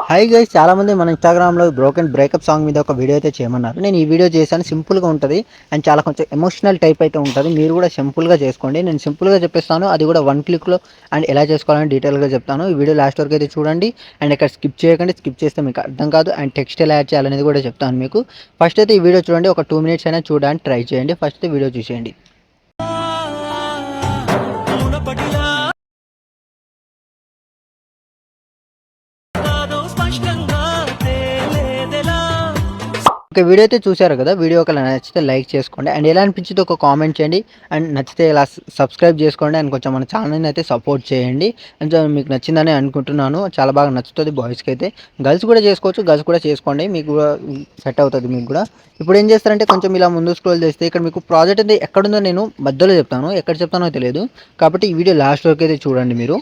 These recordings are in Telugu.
హాయ్ గైస్, చాలా మంది మన ఇన్స్టాగ్రామ్లో బ్రోకెన్ బ్రేకప్ సాంగ్ మీద ఒక వీడియో అయితే చేయమన్నారు. నేను ఈ వీడియో చేశాను. సింపుల్గా ఉంటుంది అండ్ చాలా కొంచెం ఎమోషనల్ టైప్ అయితే ఉంటుంది. మీరు కూడా సింపుల్గా చేసుకోండి. నేను సింపుల్గా చెప్పేస్తాను, అది కూడా 1 క్లిక్లో. అండ్ ఎలా చేసుకోవాలని డీటెయిల్గా చెప్తాను. ఈ వీడియో లాస్ట్ వరకు అయితే చూడండి. అండ్ ఇక్కడ స్కిప్ చేయకండి, స్కిప్ చేస్తే మీకు అర్థం కాదు. అండ్ టెక్స్ట్ ఎలా యాడ్ చేయాలనేది కూడా చెప్తాను మీకు. ఫస్ట్ అయితే ఈ వీడియో చూడండి, ఒక 2 మినిట్స్ అయినా చూడడానికి ట్రై చేయండి. ఫస్ట్ అయితే వీడియో చూసేయండి. ఓకే, వీడియో అయితే చూసారు కదా. వీడియో ఒకవేళ నచ్చితే లైక్ చేసుకోండి అండ్ ఎలా అనిపించిందో ఒక కామెంట్ చేయండి. అండ్ నచ్చితే ఇలా సబ్స్క్రైబ్ చేసుకోండి అండ్ కొంచెం మన ఛానల్ని అయితే సపోర్ట్ చేయండి. అండ్ మీకు నచ్చిందని అనుకుంటున్నాను. చాలా బాగా నచ్చుతుంది బాయ్స్కి అయితే. గర్ల్స్ కూడా చేసుకోవచ్చు, గర్ల్స్ కూడా చేసుకోండి, మీకు కూడా సెట్ అవుతుంది మీకు కూడా. ఇప్పుడు ఏం చేస్తారంటే కొంచెం ఇలా ముందు స్క్రోల్ చేస్తే ఇక్కడ మీకు ప్రాజెక్ట్ అయితే ఎక్కడుందో నేను మధ్యలో చెప్తాను, ఎక్కడ చెప్తానో తెలియదు. కాబట్టి ఈ వీడియో లాస్ట్ వరకు అయితే చూడండి. మీరు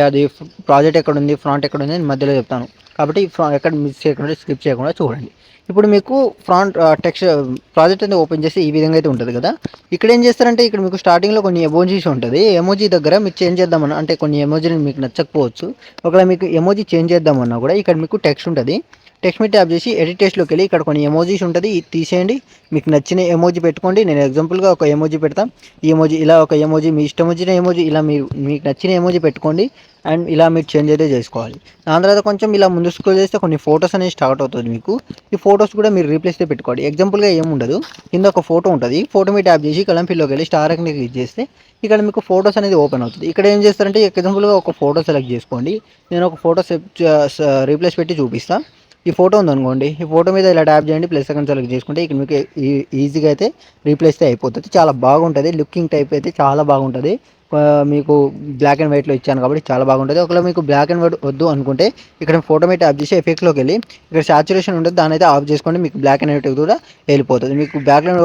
అది ప్రాజెక్ట్ ఎక్కడుంది, ఫ్రంట్ ఎక్కడుంది అని మధ్యలో చెప్తాను. కాబట్టి ఎక్కడ మిస్ చేయకుండా, స్కిప్ చేయకుండా చూడండి. ఇప్పుడు మీకు ఫ్రంట్ టెక్స్ట్ ప్రాజెక్ట్ అనేది ఓపెన్ చేసి ఈ విధంగా అయితే ఉంటుంది కదా. ఇక్కడ ఏం చేస్తారంటే ఇక్కడ మీకు స్టార్టింగ్లో కొన్ని ఎమోజీస్ ఉంటుంది. ఎమోజీ దగ్గర మీకు చేంజ్ చేద్దామన్నా, అంటే కొన్ని ఎమోజీలు మీకు నచ్చకపోవచ్చు. ఒకవేళ మీకు ఎమోజీ చేంజ్ చేద్దామన్నా కూడా ఇక్కడ మీకు టెక్స్ట్ ఉంటుంది. టెక్స్ట్ మీద ట్యాప్ చేసి ఎడిట్ టెక్స్ట్లోకి వెళ్ళి ఇక్కడ కొన్ని ఎమోజీస్ ఉంటుంది, ఇది తీసేయండి. మీకు నచ్చిన ఎమోజీ పెట్టుకోండి. నేను ఎగ్జాంపుల్గా ఒక ఎమోజీ పెడతాం. ఈ ఎమోజీ ఇలా ఒక ఎమోజీ, మీ ఇష్టం వచ్చిన ఎమోజీ ఇలా మీకు నచ్చిన ఎమోజీ పెట్టుకోండి. అండ్ ఇలా మీరు చేంజ్ అయితే చేసుకోవాలి. దాని తర్వాత కొంచెం ఇలా ముందు స్క్రోల్ చేస్తే కొన్ని ఫొటోస్ అనేది స్టార్ట్ అవుతుంది మీకు. ఈ ఫొటోస్ కూడా మీరు రీప్లేస్ అయితే పెట్టుకోండి. ఎగ్జాంపుల్గా ఏముండదు, కింద ఒక ఫోటో ఉంటుంది. ఫోటో మీద ట్యాప్ చేసి కలం ఫిల్లోకి వెళ్ళి స్టార్ ఐకాన్ క్లిక్ చేస్తే ఇక్కడ మీకు ఫొటోస్ అనేది ఓపెన్ అవుతుంది. ఇక్కడ ఏం చేస్తారంటే ఎగ్జాంపుల్గా ఒక ఫోటో సెలెక్ట్ చేసుకోండి. నేను ఒక ఫోటో రీప్లేస్ పెట్టి చూపిస్తాను. ఈ ఫోటో ఉందనుకోండి, ఈ ఫోటో మీద ఇలా ట్యాప్ చేయండి, ప్లస్ సెకండ్ సెలెక్ట్ చేసుకుంటే ఇక్కడ మీకు ఈజీగా అయితే రీప్లేస్ అయితే అయిపోతుంది. చాలా బాగుంటుంది, లుకింగ్ టైప్ అయితే చాలా బాగుంటుంది. మీకు బ్లాక్ అండ్ వైట్లో ఇచ్చాను కాబట్టి చాలా బాగుంటుంది. ఒకవేళ మీకు బ్లాక్ అండ్ వైట్ వద్దు అనుకుంటే ఇక్కడ ఫోటో మీద ట్యాప్ చేసి ఎఫెక్ట్లోకి వెళ్ళి ఇక్కడ సాచురేషన్ ఉంటుంది, దాని అయితే ఆఫ్ చేసుకోండి. మీకు బ్లాక్ అండ్ వైట్ కూడా వెళ్ళిపోతుంది. మీకు బ్లాక్ అండ్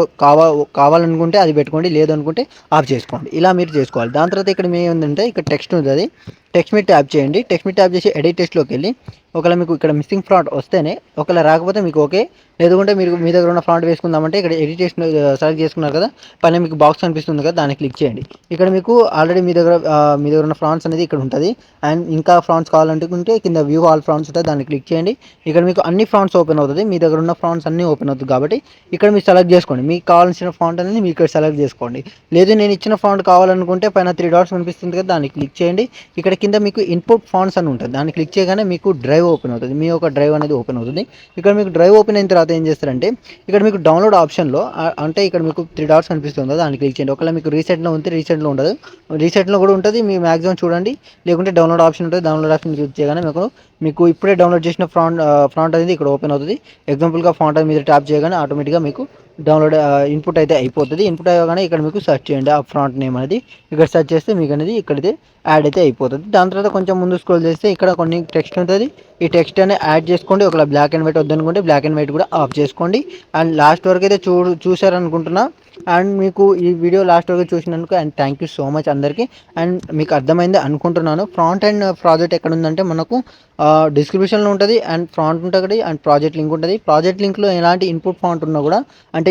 కావాలనుకుంటే అది పెట్టుకోండి, లేదనుకుంటే ఆఫ్ చేసుకోండి. ఇలా మీరు చేసుకోవాలి. దాని తర్వాత ఇక్కడ ఏముందంటే ఇక్కడ టెక్స్ట్ ఉంటుంది, టెక్స్ట్ మీద ట్యాప్ చేయండి. టెక్స్ట్ మీద ట్యాప్ చేసి ఎడిట్ టెక్స్ట్లోకి వెళ్ళి ఒకవేళ మీకు ఇక్కడ మిస్సింగ్ ఫ్రాంట్ వస్తేనే, ఒకవేళ రాకపోతే మీకు ఓకే, లేదంటే మీరు మీ దగ్గర ఉన్న ఫ్రాంట్ వేసుకుందామంటే ఇక్కడ ఎడిట్ చేసిన సెలెక్ట్ చేసుకున్నారు కదా, పైన మీకు బాక్స్ కనిపిస్తుంది కదా, దాన్ని క్లిక్ చేయండి. ఇక్కడ మీకు ఆల్రెడీ మీ దగ్గర ఉన్న ఫ్రాంట్స్ అనేది ఇక్కడ ఉంటుంది. అండ్ ఇంకా ఫ్రాంట్స్ కావాలంటే కింద వ్యూ ఆల్ ఫ్రాంట్స్ ఉంటుంది, దాన్ని క్లిక్ చేయండి. ఇక్కడ మీకు అన్ని ఫ్రాంట్స్ ఓపెన్ అవుతుంది. మీ దగ్గర ఉన్న ఫ్రాంట్స్ అన్నీ ఓపెన్ అవుతుంది. కాబట్టి ఇక్కడ మీరు సెలెక్ట్ చేసుకోండి, మీకు కావాల్సిన ఫ్రాంట్ అనేది మీరు ఇక్కడ సెలెక్ట్ చేసుకోండి. లేదు నేను ఇచ్చిన ఫ్రాంట్ కావాలనుకుంటే పైన 3 డాట్స్ కనిపిస్తుంది కదా, దాన్ని క్లిక్ చేయండి. ఇక్కడ కింద మీకు ఇన్పుట్ ఫాంట్స్ అని ఉంటుంది, దాన్ని క్లిక్ చేయగానే మీకు డ్రైవ్ ఓపెన్ అవుతుంది. మీ యొక్క డ్రైవ్ అనేది ఓపెన్ అవుతుంది. ఇక్కడ మీకు డ్రైవ్ ఓపెన్ అయిన తర్వాత ఏం చేస్తారంటే ఇక్కడ మీకు డౌన్లోడ్ ఆప్షన్లో అంటే ఇక్కడ మీకు 3 డాట్స్ కనిపిస్తుంది, దాన్ని క్లిక్ చేయండి. ఒకవేళ మీకు రీసెట్లో ఉంటే రీసెట్లో ఉండదు, రీసెట్లో కూడా ఉంటుంది. మీ మ్యాక్సిమం చూడండి. లేకుంటే డౌన్లోడ్ ఆప్షన్ ఉంటుంది, డౌన్లోడ్ ఆప్షన్ క్లిక్ చేయగానే మీకు ఇప్పుడే డౌన్లోడ్ చేసిన ఫ్రాంట్ అనేది ఇక్కడ ఓపెన్ అవుతుంది. ఎగ్జాంపుల్గా ఫ్రాంట్ మీద ట్యాప్ చేయగానే ఆటోమేటిక్గా మీకు డౌన్లోడ్ ఇన్పుట్ అయితే అయిపోతుంది. ఇన్పుట్ అయ్యగానే ఇక్కడ మీకు సెర్చ్ చేయండి ఆ ఫ్రాంట్ నేమ్ అనేది. ఇక్కడ సెర్చ్ చేస్తే మీకు అనేది ఇక్కడైతే యాడ్ అయితే అయిపోతుంది. దాని తర్వాత కొంచెం ముందు స్క్రోల్ చేస్తే ఇక్కడ కొన్ని టెక్స్ట్ ఉంటుంది. ఈ టెక్స్ట్ అనేది యాడ్ చేసుకోండి. ఒకవేళ బ్లాక్ అండ్ వైట్ వద్దనుకుంటే బ్లాక్ అండ్ వైట్ కూడా ఆఫ్ చేసుకోండి. అండ్ లాస్ట్ వరకు అయితే చూసారనుకుంటున్నా. అండ్ మీకు ఈ వీడియో లాస్ట్ వరకు చూసినందుకు and thank you so much అందరికీ. అండ్ మీకు అర్థమైంది అనుకుంటున్నాను. ఫ్రంట్ అండ్ ప్రాజెక్ట్ ఎక్కడ ఉందంటే మనకు డిస్క్రిప్షన్లో ఉంటుంది. అండ్ ఫ్రంట్ ఉంటుంది అండ్ ప్రాజెక్ట్ లింక్ ఉంటుంది. ప్రాజెక్ట్ లింక్లో ఎలాంటి ఇన్పుట్ ఫాంట్ ఉన్నా కూడా, అంటే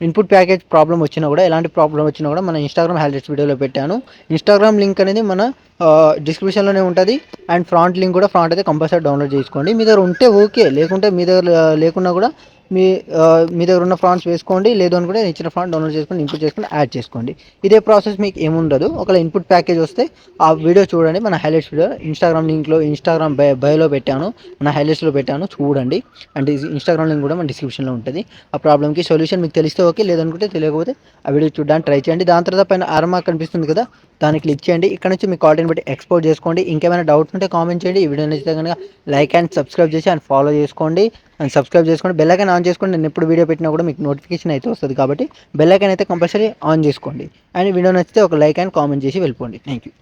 ఇన్పుట్ ప్యాకేజ్ ప్రాబ్లం వచ్చినా కూడా, ఎలాంటి ప్రాబ్లం వచ్చినా కూడా మన ఇన్స్టాగ్రామ్ హైలైట్స్ వీడియోలో పెట్టాను. ఇన్స్టాగ్రామ్ లింక్ అనేది మన డిస్క్రిప్షన్లోనే ఉంటుంది. అండ్ ఫ్రంట్ లింక్ కూడా, ఫ్రంట్ అయితే కంపల్సరీ డౌన్లోడ్ చేసుకోండి. మీ దగ్గర ఉంటే ఓకే, లేకుంటే మీ దగ్గర లేకున్నా కూడా మీ దగ్గర ఉన్న ఫ్రాంట్స్ వేసుకోండి. లేదు అనుకుంటే ఇచ్చిన ఫ్రాంట్ డౌన్లోడ్ చేసుకొని ఇన్పుట్ చేసుకొని యాడ్ చేసుకోండి. ఇదే ప్రాసెస్ మీకు ఏముండదు. ఒకవేళ ఇన్పుట్ ప్యాకేజ్ వస్తే ఆ వీడియో చూడండి, మన హైలైట్స్ వీడియో ఇన్స్టాగ్రామ్ లింక్లో, ఇన్స్టాగ్రామ్ బయోలో పెట్టాను, మన హైలైట్స్లో పెట్టాను, చూడండి. అండ్ ఇన్స్టాగ్రామ్ లింక్ కూడా మన డిస్క్రిప్షన్లో ఉంటుంది. ఆ ప్రాబ్లమ్కి సొల్యూషన్ మీకు తెలిస్తే ఓకే, లేదనుకుంటే తెలియకపోతే ఆ వీడియో చూడడానికి ట్రై చేయండి. దాని తర్వాత పైన ఆర్మార్క్ కనిపిస్తుంది కదా, దాన్ని క్లిక్ చేయండి. ఇక్కడ నుంచి మీ క్వాలిటీని బట్టి ఎక్స్పోర్ట్ చేసుకోండి. ఇంకేమైనా డౌట్స్ ఉంటే కామెంట్ చేయండి. ఈ వీడియో నచ్చితే కనుక లైక్ అండ్ సబ్స్క్రైబ్ చేసి అండ్ ఫాలో చేసుకోండి. అండ్ సబ్స్క్రైబ్ చేసుకోండి, బెల్ ఐకాన్ ఆన్ చేసుకోండి. నేను ఎప్పుడు వీడియో పెట్టినా కూడా మీకు నోటిఫికేషన్ అయితే వస్తుంది. కాబట్టి బెల్ ఐకాన్ అయితే కంపల్సరీ ఆన్ చేసుకోండి. అండ్ వీడియో నచ్చితే ఒక లైక్ అండ్ కామెంట్ చేసి వెళ్ళిపోండి. Thank you.